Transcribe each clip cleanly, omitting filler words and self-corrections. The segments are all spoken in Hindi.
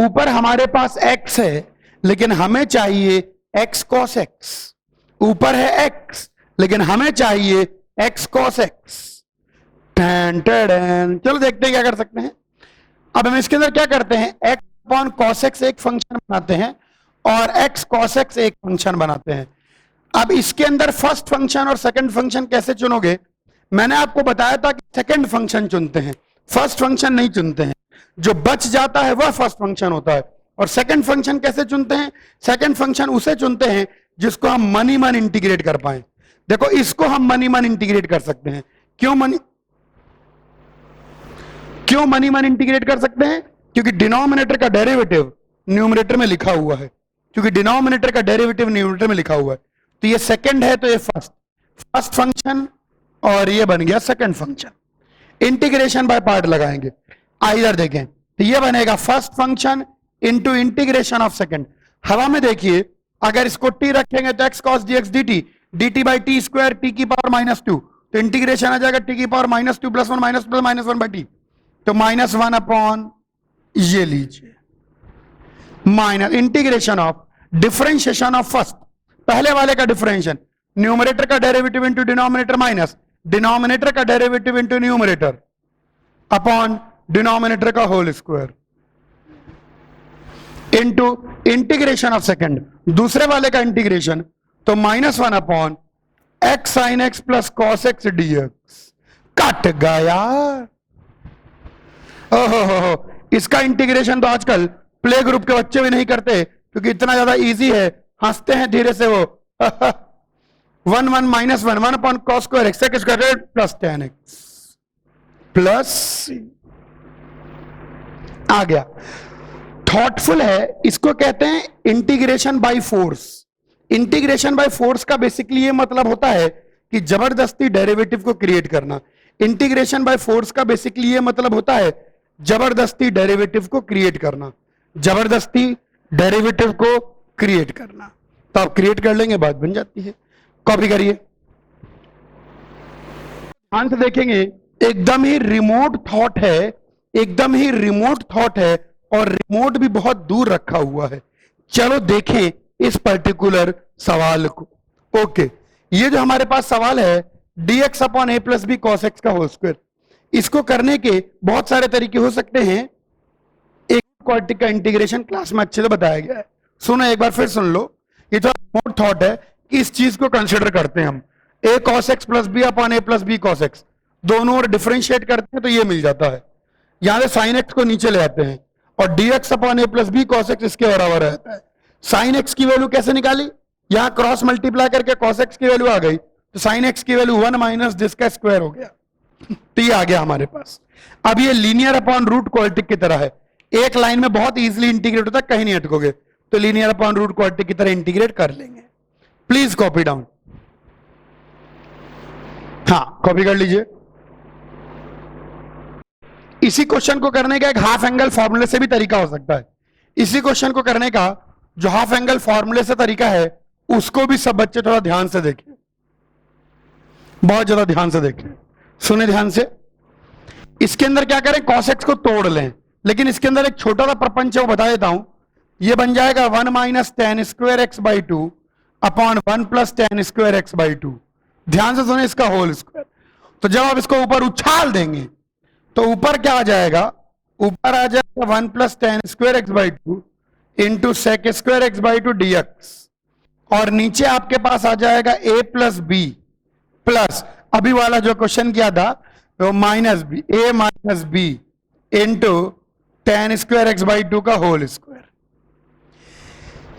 ऊपर हमारे पास x है लेकिन हमें चाहिए x cos x। ऊपर है x लेकिन हमें चाहिए x cos x। चलो देखते हैं क्या कर सकते हैं। अब हम इसके अंदर क्या करते हैं, x अपॉन cos x एक फंक्शन बनाते हैं और x cos x एक फंक्शन बनाते हैं। अब इसके अंदर फर्स्ट फंक्शन और सेकंड फंक्शन कैसे चुनोगे, मैंने आपको बताया था कि सेकंड फंक्शन चुनते हैं, फर्स्ट फंक्शन नहीं चुनते हैं। जो बच जाता है वह फर्स्ट फंक्शन होता है। और सेकंड फंक्शन कैसे चुनते हैं, सेकंड फंक्शन उसे चुनते हैं जिसको हम मन ही मन इंटीग्रेट कर पाए। देखो इसको हम मन ही मन इंटीग्रेट कर सकते हैं। क्यों मन ही मन इंटीग्रेट कर सकते हैं, क्योंकि डिनोमिनेटर का डेरिवेटिव न्यूमरेटर में लिखा हुआ है। क्योंकि डिनोमिनेटर का डेरिवेटिव न्यूमरेटर में लिखा हुआ है, तो ये सेकंड है तो ये फर्स्ट फंक्शन और ये बन गया second function. Integration by part लगाएंगे। इधर देखें तो ये बनेगा first function into integration of second. हवा में देखिए अगर इसको टी रखेंगे तो x cos D x D T D T by T square T की पावर -2, तो इंटीग्रेशन आ जाएगा टी की पावर -2 + 1 -1 बाई टी, तो -1 अपॉन ये लीजिए minus integration of differentiation of first, पहले वाले का डिफरेंशिएशन, न्यूमरेटर का derivative into denominator minus denominator का derivative into numerator upon denominator का whole square into integration of second, दूसरे वाले का इंटीग्रेशन, तो -1 upon x sine x plus cos x d x. कट गया। ओहो, इसका इंटीग्रेशन तो आजकल प्ले ग्रुप के बच्चे भी नहीं करते क्योंकि इतना ज्यादा इजी है, हंसते हैं धीरे से वो। 1 1 -1 1 upon cos square x square plus tan x plus आ गया। थॉटफुल है, इसको कहते हैं integration by force. Integration by force का बेसिकली ये मतलब होता है कि जबरदस्ती डेरिवेटिव को क्रिएट करना। इंटीग्रेशन बाय फोर्स का बेसिकली ये मतलब होता है जबरदस्ती डेरिवेटिव को क्रिएट करना, जबरदस्ती डेरिवेटिव को क्रिएट करना। तो आप क्रिएट कर लेंगे, बात बन जाती है। कॉपी करिए, ध्यान से देखेंगे, एकदम ही रिमोट थॉट है, एकदम ही रिमोट थॉट है और रिमोट भी बहुत दूर रखा हुआ है। चलो देखें इस पर्टिकुलर सवाल को। ओके, ये जो हमारे पास सवाल है dx upon a plus b cos x का होल स्क्वायर, इसको करने के बहुत सारे तरीके हो सकते हैं। एक क्वाड्रेटिक का इंटीग्रेशन क्लास में अच्छे से बताया गया है, सुनो एक बार फिर सुन लो। ये तो रिमोट थॉट है कि इस चीज को कंसिडर करते हैं हम, a cos x plus b upon a plus b cos x, दोनों और डिफरेंशिएट करते हैं तो ये मिल जाता है। यहां से साइन एक्स को नीचे ले आते हैं और dx upon a plus b cos x इसके बराबर रहता है। साइन एक्स की वैल्यू कैसे निकाली, यहां क्रॉस मल्टीप्लाई करके कॉस एक्स की वैल्यू आ गई, तो साइन एक्स की वैल्यू 1 माइनस जिसका स्क्वायर हो गया, तो ये आ गया हमारे पास। अब ये लीनियर अपॉन रूट क्वाड्रेटिक की तरह है, एक लाइन में बहुत इजीली इंटीग्रेट होता है, कहीं नहीं अटकोगे, तो लीनियर अपॉन रूट क्वाड्रेटिक की तरह इंटीग्रेट कर लेंगे। प्लीज कॉपी डाउन, हाँ कॉपी कर लीजिए। इसी क्वेश्चन को करने का एक हाफ एंगल फॉर्मूले से भी तरीका हो सकता है। इसी क्वेश्चन को करने का जो हाफ एंगल फॉर्मूले से तरीका है उसको भी सब बच्चे थोड़ा ध्यान से देखें, बहुत ज्यादा ध्यान से देखें, सुने ध्यान से। इसके अंदर क्या करें, cos x को तोड़ लें, लेकिन इसके अंदर एक छोटा सा प्रपंच है वो बता देता हूं। ये बन जाएगा 1 minus tan square x by 2 upon 1 plus tan square x by 2। ध्यान से सुने, इसका होल स्क्वायर। तो जब आप इसको ऊपर उछाल देंगे तो ऊपर क्या आ जाएगा, ऊपर आ जाएगा 1 plus tan square x by 2 into sec square x by 2 dx, और नीचे आपके पास आ जाएगा a प्लस बी प्लस अभी वाला जो क्वेश्चन किया था तो minus b, a minus b into tan square x by 2 का होल स्क्वायर।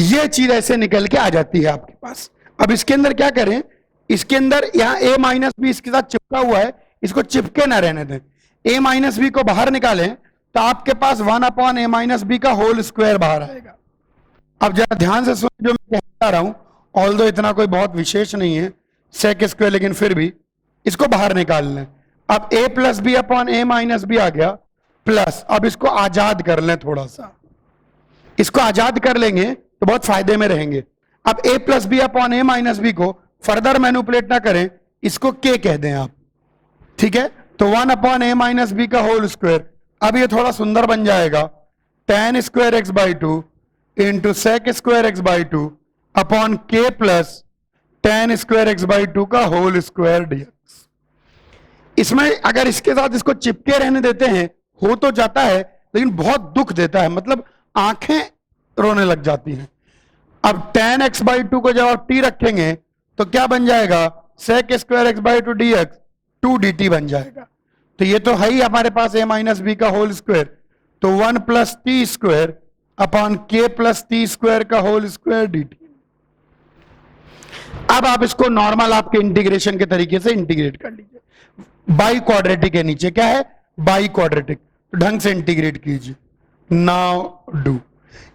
ये चीज ऐसे निकल के आ जाती है आपके पास। अब इसके अंदर क्या करें, इसके अंदर यहां a माइनस बी इसके साथ चिपका हुआ है, इसको चिपके ना रहने दें। a माइनस बी को बाहर निकालें तो आपके पास 1 अपॉन a माइनस बी का होल स्क्वायर बाहर आएगा। अब जरा ध्यान से सुन जो मैं कहता रहा हूं, ऑल्दो इतना कोई बहुत विशेष नहीं है सेक स्क्वायर, लेकिन फिर भी इसको बाहर निकाल लें। अब a plus b upon a minus b आ गया प्लस, अब इसको आजाद कर लें, थोड़ा सा इसको आजाद कर लेंगे तो बहुत फायदे में रहेंगे। अब a plus b upon a minus b को फर्दर मैनिपुलेट ना करें, इसको k कह दें आप, ठीक है। तो 1 अपॉन a माइनस बी का होल स्क्वायर, अब ये थोड़ा सुंदर बन जाएगा tan square x by two into sec square x by two upon के plus tan square x by two का होल स्क्वायर dx। इसमें अगर इसके साथ इसको चिपके रहने देते हैं हो तो जाता है, लेकिन बहुत दुख देता है, मतलब आंखें रोने लग जाती हैं। अब tan x बाई टू को जब आप t रखेंगे तो क्या बन जाएगा, sec square x by to D x 2dt बन जाएगा। तो ये तो है ही हमारे पास a माइनस बी का होल स्क्वायर, तो 1 प्लस टी स्क्वायर अपॉन के प्लस टी स्क्वायर का होल स्क्वायर dt। अब आप इसको नॉर्मल आपके इंटीग्रेशन के तरीके से इंटीग्रेट कर लीजिए। बाई क्वाड्रेटिक के नीचे क्या है, बाई क्वाड्रेटिक, तो ढंग से इंटीग्रेट कीजिए। Now do.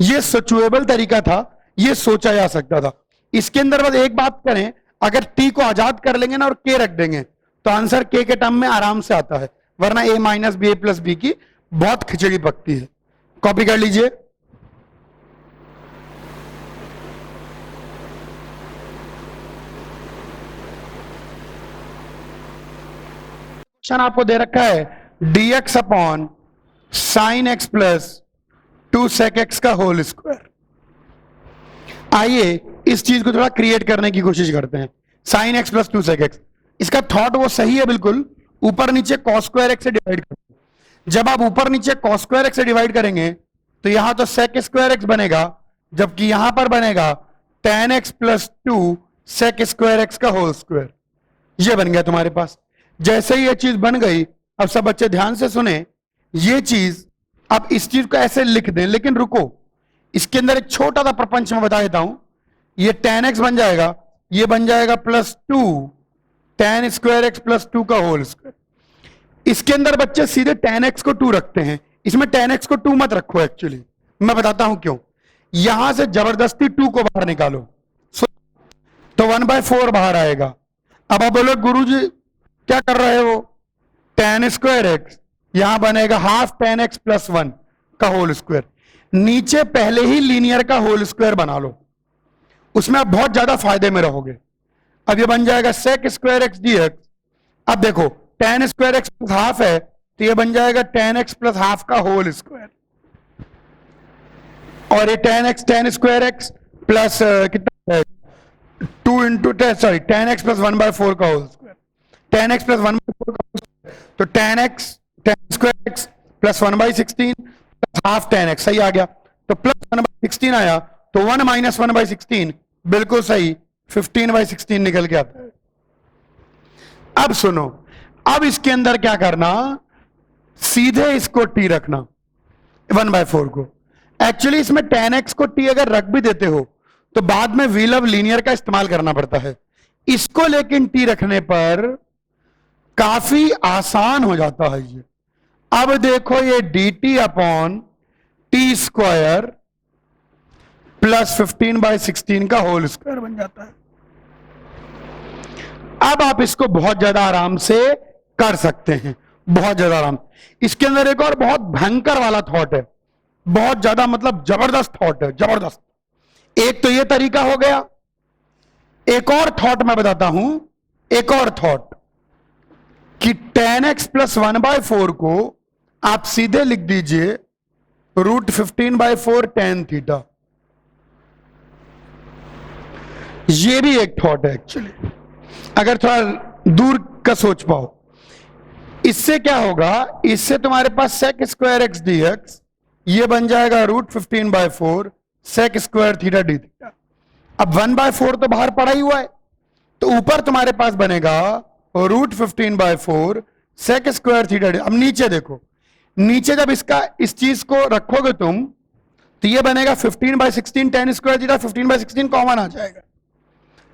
ये सोचुएबल तरीका था, ये सोचा जा सकता था। इसके अंदर बस एक बात करें, अगर टी को आजाद कर लेंगे ना और के रख देंगे तो आंसर के टर्म में आराम से आता है, वरना ए माइनस बी ए प्लस बी की बहुत खिचड़ी पकती है। कॉपी कर लीजिए। क्वेश्चन आपको दे रखा है dx upon sine x plus 2 sec x का होल स्क्वायर। आइए इस चीज को थोड़ा क्रिएट करने की कोशिश करते हैं। Sign x plus 2 sec x, इसका थॉट वो सही है बिल्कुल, ऊपर नीचे cos स्क्वायर एक्स से डिवाइड करेंगे। जब आप ऊपर नीचे cos स्क्वायर एक्स से डिवाइड करेंगे तो यहां तो sec स्क्वायर एक्स बनेगा, जबकि यहां पर बनेगा tan x plus 2 sec square x का होल स्क्वायर। ये बन गया तुम्हारे पास। जैसे ही ये चीज बन गई, अब सब बच्चे ध्यान से सुने, ये चीज अब इस चीज को ऐसे लिख दें, लेकिन रुको, इसके अंदर एक छोटा सा प्रपंच मैं बता देता हूं। ये tan x बन जाएगा, ये बन जाएगा plus 2 tan square x plus 2 का होल स्क्वायर। इसके अंदर बच्चे सीधे tan x को 2 रखते हैं, इसमें tan x को 2 मत रखो। एक्चुअली मैं बताता हूं क्यों। यहां से जबरदस्ती 2 को बाहर निकालो तो 1/4 बाहर आएगा। अब आप बोलो गुरुजी क्या कर रहे हो, tan स्क्वायर एक्स यहां बनेगा हाफ tan x प्लस 1 का होल स्क्वायर। नीचे पहले ही लीनियर का होल स्क्वायर बना लो, उसमें आप बहुत ज्यादा फायदे में रहोगे। अब ये बन जाएगा sec स्क्वायर एक्स dx। अब देखो tan square x plus half है, तो ये बन जाएगा tan x प्लस हाफ का होल स्क्वायर। और ये tan स्क्वायर एक्स प्लस कितना है 2 इंटू tan x प्लस 1/4 का whole square. tan x plus 1/4 का होल स्क्वायर, तो tan square x plus 1/16 plus half tan x, सही आ गया। तो प्लस 1/16 आया, तो 1 माइनस 1/16 बिल्कुल सही 15/16 निकल के आता है। अब सुनो, अब इसके अंदर क्या करना, सीधे इसको t रखना 1/4 को। एक्चुअली इसमें tan x को t अगर रख भी देते हो तो बाद में व्हील ऑफ लीनियर का इस्तेमाल करना पड़ता है। इसको लेकिन t रखने पर काफी आसान हो जाता है ये। अब देखो ये dt upon T square plus 15/16 का होल स्क्वायर बन जाता है। अब आप इसको बहुत ज्यादा आराम से कर सकते हैं, बहुत ज्यादा आराम। इसके अंदर एक और बहुत भयंकर वाला थॉट है, बहुत ज्यादा मतलब जबरदस्त थॉट है, जबरदस्त। एक तो ये तरीका हो गया, एक और थॉट मैं बताता हूं, एक और थॉट कि tan x प्लस 1/4 को आप सीधे लिख दीजिए √15/4 tan थीटा। ये भी एक थॉट है एक्चुअली, अगर थोड़ा दूर का सोच पाओ। इससे क्या होगा, इससे तुम्हारे पास sec स्क्वायर एक्स dx ये बन जाएगा √15/4 sec square theta d theta. अब 1/4 तो बाहर पड़ा ही हुआ है, तो ऊपर तुम्हारे पास बनेगा √15/4 sec स्क्वायर थीटा d। अब नीचे देखो, नीचे जब इसका इस चीज को रखोगे तुम तो ये बनेगा 15/16 tan स्क्वायर थीटा। 15/16 कॉमन आ जाएगा,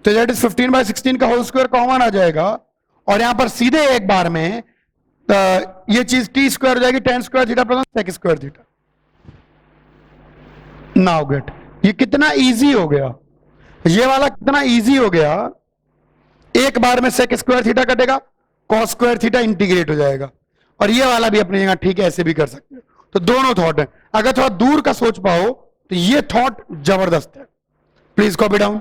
तो दैट इज 15/16 का होल स्क्वायर कॉमन आ जाएगा। और यहां पर सीधे एक बार में ये चीज t स्क्वायर हो जाएगी tan square theta plus sec square theta. Now get, ये कितना इजी हो गया, ये वाला कितना इजी हो गया। एक बार में sec स्क्वायर थीटा कटेगा, cos स्क्वायर थीटा इंटीग्रेट हो जाएगा, और ये वाला भी अपनी जगह ठीक है, ऐसे भी कर सकते हो। तो दोनों थॉट है, अगर थोड़ा दूर का सोच पाओ तो ये थॉट जबरदस्त है। Please copy down.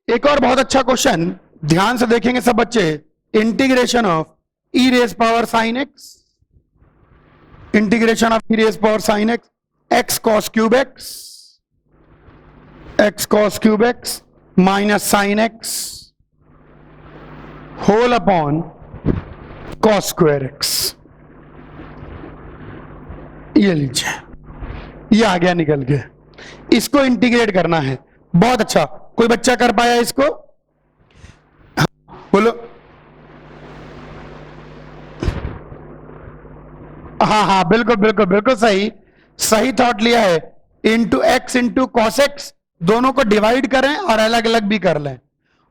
एक और बहुत अच्छा क्वेश्चन, ध्यान से देखेंगे सब बच्चे। Integration of e raise power sine x integration of 3 sin x, x cos cube x minus sine x whole upon cos square x। ये लीजिए, ये आ गया निकल के। इसको इंटीग्रेट करना है। बहुत अच्छा, कोई बच्चा कर पाया इसको? हाँ, बोलो। हाँ हाँ, बिल्कुल बिल्कुल बिल्कुल सही, सही थॉट लिया है। Into x into cos x, दोनों को डिवाइड करें और अलग अलग भी कर लें।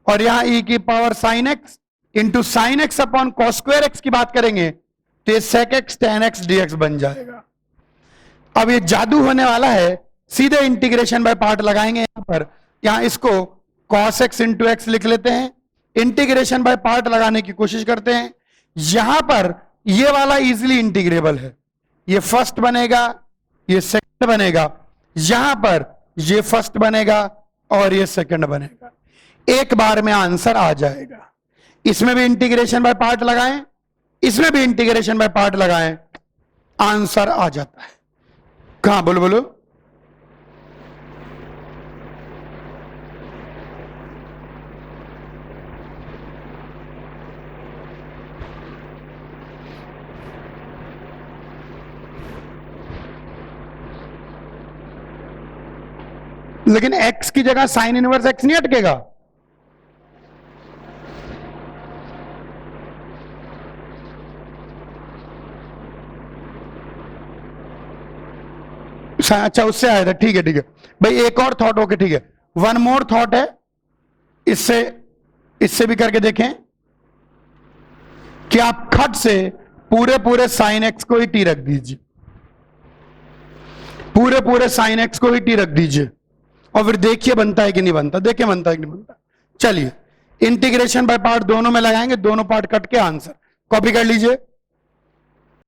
और यहां e की power sine x into sine x upon cos square x की बात करेंगे तो ये sec x tan x dx बन जाएगा। अब ये जादू होने वाला है, सीधे इंटीग्रेशन बाय पार्ट लगाएंगे यहां पर। यहां इसको cos x इंटू एक्स लिख लेते हैं, इंटीग्रेशन बाय पार्ट लगाने की कोशिश करते हैं। यहां पर ये वाला इजीली इंटीग्रेबल है, ये फर्स्ट बनेगा, ये सेकंड बनेगा, यहां पर ये फर्स्ट बनेगा और ये सेकंड बनेगा। एक बार में आंसर आ जाएगा। इसमें भी इंटीग्रेशन बाय पार्ट लगाएं, इसमें भी इंटीग्रेशन बाय पार्ट लगाएं, आंसर आ जाता है। कहां, बोलो बोलो। लेकिन x की जगह साइन इनवर्स x नहीं अटकेगा। अच्छा, उससे आया था, ठीक है ठीक है भाई। एक और थॉट, ओके ठीक है, वन मोर थॉट है, इससे भी करके देखें कि आप खट से पूरे साइन एक्स को ही टी रख दीजिए, पूरे साइन एक्स को ही टी रख दीजिए और फिर देखिए बनता है कि नहीं बनता, देखिए बनता है कि नहीं बनता। चलिए इंटीग्रेशन बाय पार्ट दोनों में लगाएंगे, दोनों पार्ट कट के आंसर कॉपी कर लीजिए।